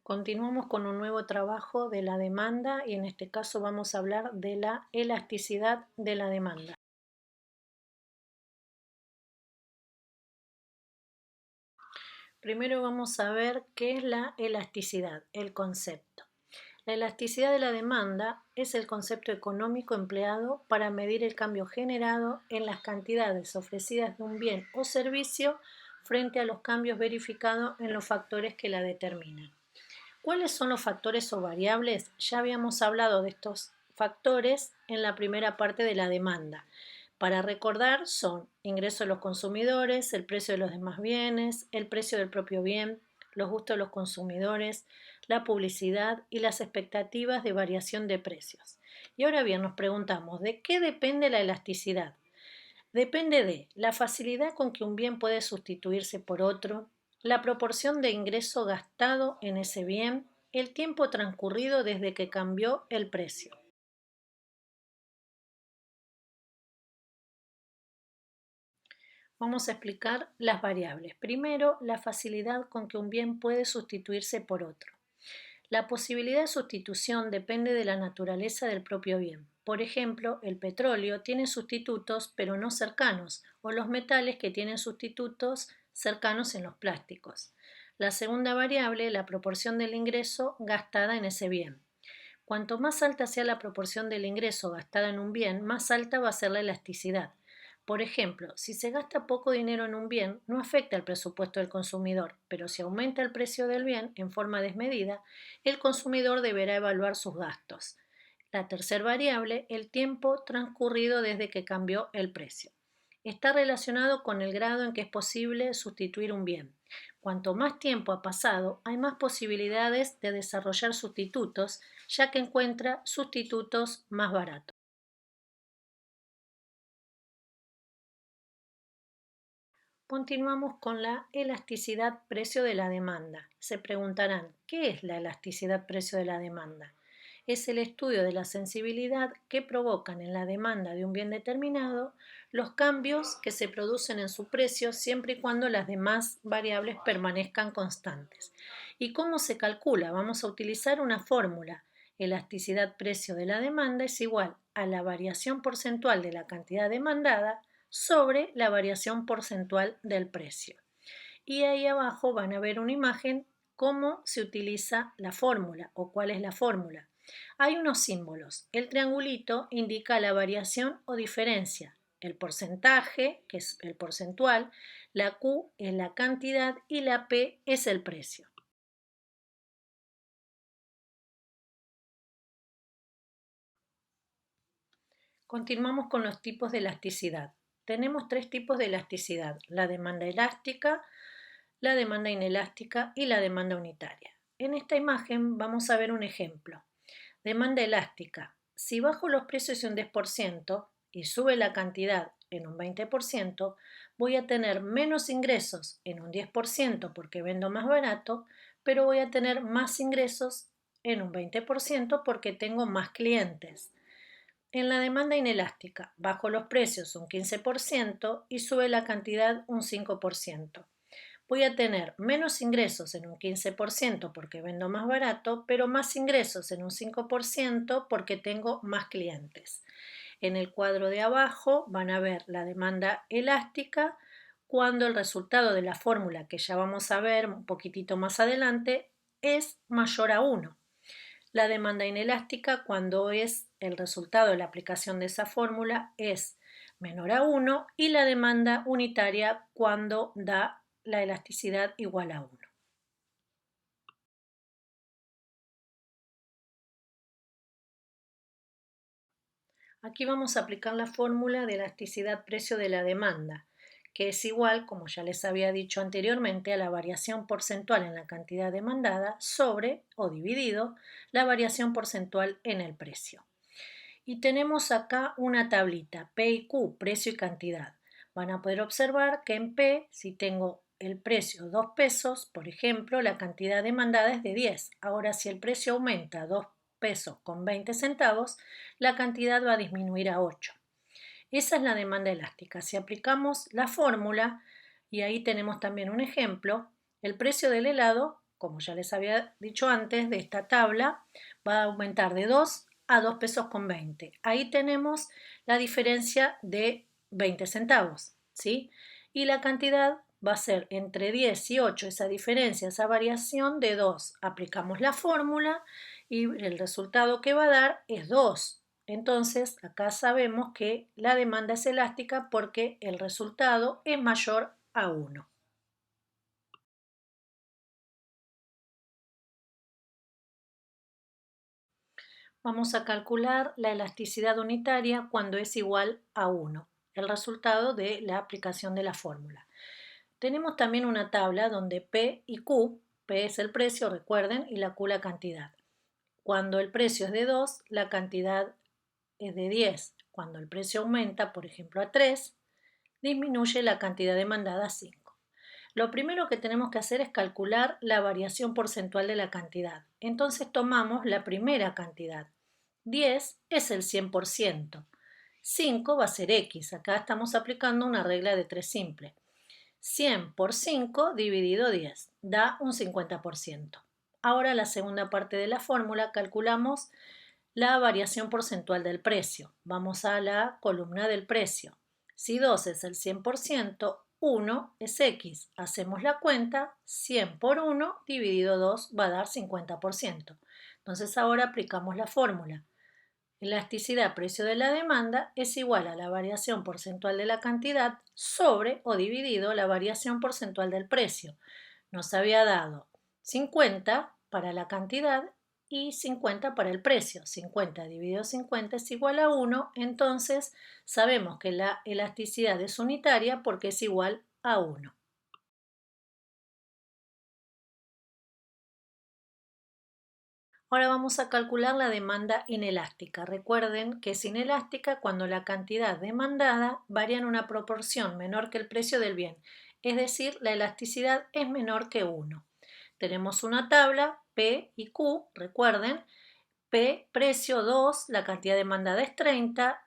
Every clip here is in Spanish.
Continuamos con un nuevo trabajo de la demanda y en este caso vamos a hablar de la elasticidad de la demanda. Primero vamos a ver qué es la elasticidad, el concepto. La elasticidad de la demanda es el concepto económico empleado para medir el cambio generado en las cantidades ofrecidas de un bien o servicio frente a los cambios verificados en los factores que la determinan. ¿Cuáles son los factores o variables? Ya habíamos hablado de estos factores en la primera parte de la demanda. Para recordar, son ingresos de los consumidores, el precio de los demás bienes, el precio del propio bien, los gustos de los consumidores, la publicidad y las expectativas de variación de precios. Y ahora bien, nos preguntamos, ¿de qué depende la elasticidad? Depende de la facilidad con que un bien puede sustituirse por otro, la proporción de ingreso gastado en ese bien, el tiempo transcurrido desde que cambió el precio. Vamos a explicar las variables. Primero, la facilidad con que un bien puede sustituirse por otro. La posibilidad de sustitución depende de la naturaleza del propio bien. Por ejemplo, el petróleo tiene sustitutos pero no cercanos, o los metales que tienen sustitutos cercanos en los plásticos. La segunda variable, la proporción del ingreso gastada en ese bien. Cuanto más alta sea la proporción del ingreso gastada en un bien, más alta va a ser la elasticidad. Por ejemplo, si se gasta poco dinero en un bien, no afecta el presupuesto del consumidor, pero si aumenta el precio del bien en forma desmedida, el consumidor deberá evaluar sus gastos. La tercera variable, el tiempo transcurrido desde que cambió el precio. Está relacionado con el grado en que es posible sustituir un bien. Cuanto más tiempo ha pasado, hay más posibilidades de desarrollar sustitutos, ya que encuentra sustitutos más baratos. Continuamos con la elasticidad precio de la demanda. Se preguntarán, ¿qué es la elasticidad precio de la demanda? Es el estudio de la sensibilidad que provocan en la demanda de un bien determinado los cambios que se producen en su precio siempre y cuando las demás variables permanezcan constantes. ¿Y cómo se calcula? Vamos a utilizar una fórmula. Elasticidad precio de la demanda es igual a la variación porcentual de la cantidad demandada sobre la variación porcentual del precio. Y ahí abajo van a ver una imagen cómo se utiliza la fórmula o cuál es la fórmula. Hay unos símbolos. El triangulito indica la variación o diferencia. El porcentaje, que es el porcentual, la Q es la cantidad y la P es el precio. Continuamos con los tipos de elasticidad. Tenemos tres tipos de elasticidad: la demanda elástica, la demanda inelástica y la demanda unitaria. En esta imagen vamos a ver un ejemplo. Demanda elástica. Si bajo los precios en un 10% y sube la cantidad en un 20%, voy a tener menos ingresos en un 10% porque vendo más barato, pero voy a tener más ingresos en un 20% porque tengo más clientes. En la demanda inelástica, bajo los precios un 15% y sube la cantidad un 5%. Voy a tener menos ingresos en un 15% porque vendo más barato, pero más ingresos en un 5% porque tengo más clientes. En el cuadro de abajo van a ver la demanda elástica cuando el resultado de la fórmula, que ya vamos a ver un poquitito más adelante, es mayor a 1. La demanda inelástica cuando es el resultado de la aplicación de esa fórmula es menor a 1 y la demanda unitaria cuando da la elasticidad igual a 1. Aquí vamos a aplicar la fórmula de elasticidad precio de la demanda, que es igual, como ya les había dicho anteriormente, a la variación porcentual en la cantidad demandada sobre o dividido la variación porcentual en el precio. Y tenemos acá una tablita, P y Q, precio y cantidad. Van a poder observar que en P, si tengo el precio 2 pesos, por ejemplo, la cantidad demandada es de 10. Ahora, si el precio aumenta 2 pesos con 20 centavos, la cantidad va a disminuir a 8. Esa es la demanda elástica. Si aplicamos la fórmula, y ahí tenemos también un ejemplo, el precio del helado como ya les había dicho antes, de esta tabla va a aumentar de 2 a 2 pesos con 20. Ahí tenemos la diferencia de 20 centavos, ¿sí? Y la cantidad va a ser entre 10 y 8, esa diferencia, esa variación de 2. Aplicamos la fórmula y el resultado que va a dar es 2. Entonces, acá sabemos que la demanda es elástica porque el resultado es mayor a 1. Vamos a calcular la elasticidad unitaria cuando es igual a 1, el resultado de la aplicación de la fórmula. Tenemos también una tabla donde P y Q, P es el precio, recuerden, y la Q la cantidad. Cuando el precio es de 2, la cantidad es de 10. Cuando el precio aumenta, por ejemplo, a 3, disminuye la cantidad demandada a 5. Lo primero que tenemos que hacer es calcular la variación porcentual de la cantidad. Entonces tomamos la primera cantidad. 10 es el 100%. 5 va a ser X. Acá estamos aplicando una regla de 3 simple. 100 por 5 dividido 10 da un 50%. Ahora la segunda parte de la fórmula calculamos la variación porcentual del precio. Vamos a la columna del precio. Si 2 es el 100%, 1 es X. Hacemos la cuenta, 100 por 1 dividido 2 va a dar 50%. Entonces ahora aplicamos la fórmula. Elasticidad precio de la demanda es igual a la variación porcentual de la cantidad sobre o dividido la variación porcentual del precio. Nos había dado 50 para la cantidad y 50 para el precio. 50 dividido 50 es igual a 1, entonces sabemos que la elasticidad es unitaria porque es igual a 1. Ahora vamos a calcular la demanda inelástica. Recuerden que es inelástica cuando la cantidad demandada varía en una proporción menor que el precio del bien, es decir, la elasticidad es menor que 1. Tenemos una tabla, P y Q, recuerden, P, precio 2, la cantidad demandada es 30,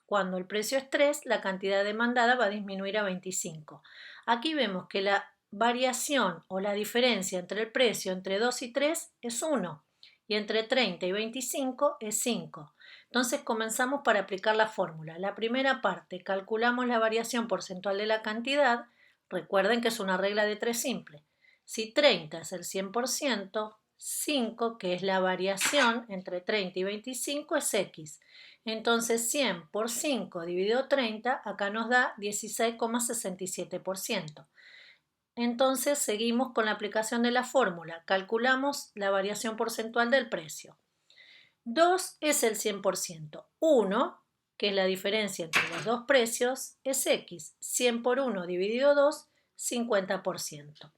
cuando el precio es 3, la cantidad demandada va a disminuir a 25. Aquí vemos que la variación o la diferencia entre el precio entre 2 y 3 es 1 y entre 30 y 25 es 5. Entonces comenzamos para aplicar la fórmula. La primera parte, calculamos la variación porcentual de la cantidad. Recuerden que es una regla de 3 simple. Si 30 es el 100%, 5, que es la variación entre 30 y 25, es X. Entonces 100 por 5 dividido 30, acá nos da 16,67%. Entonces seguimos con la aplicación de la fórmula. Calculamos la variación porcentual del precio. 2 es el 100%. 1, que es la diferencia entre los dos precios, es X. 100 por 1 dividido 2, 50%.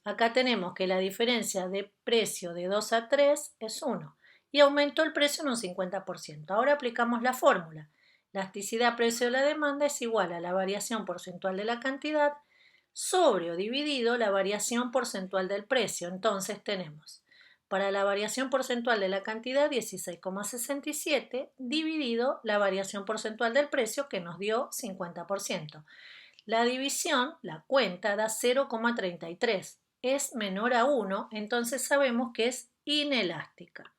Acá tenemos que la diferencia de precio de 2 a 3 es 1 y aumentó el precio en un 50%. Ahora aplicamos la fórmula. Elasticidad precio de la demanda es igual a la variación porcentual de la cantidad sobre o dividido la variación porcentual del precio. Entonces tenemos para la variación porcentual de la cantidad 16,67 dividido la variación porcentual del precio que nos dio 50%. La división, la cuenta, da 0,33. Es menor a 1, entonces sabemos que es inelástica.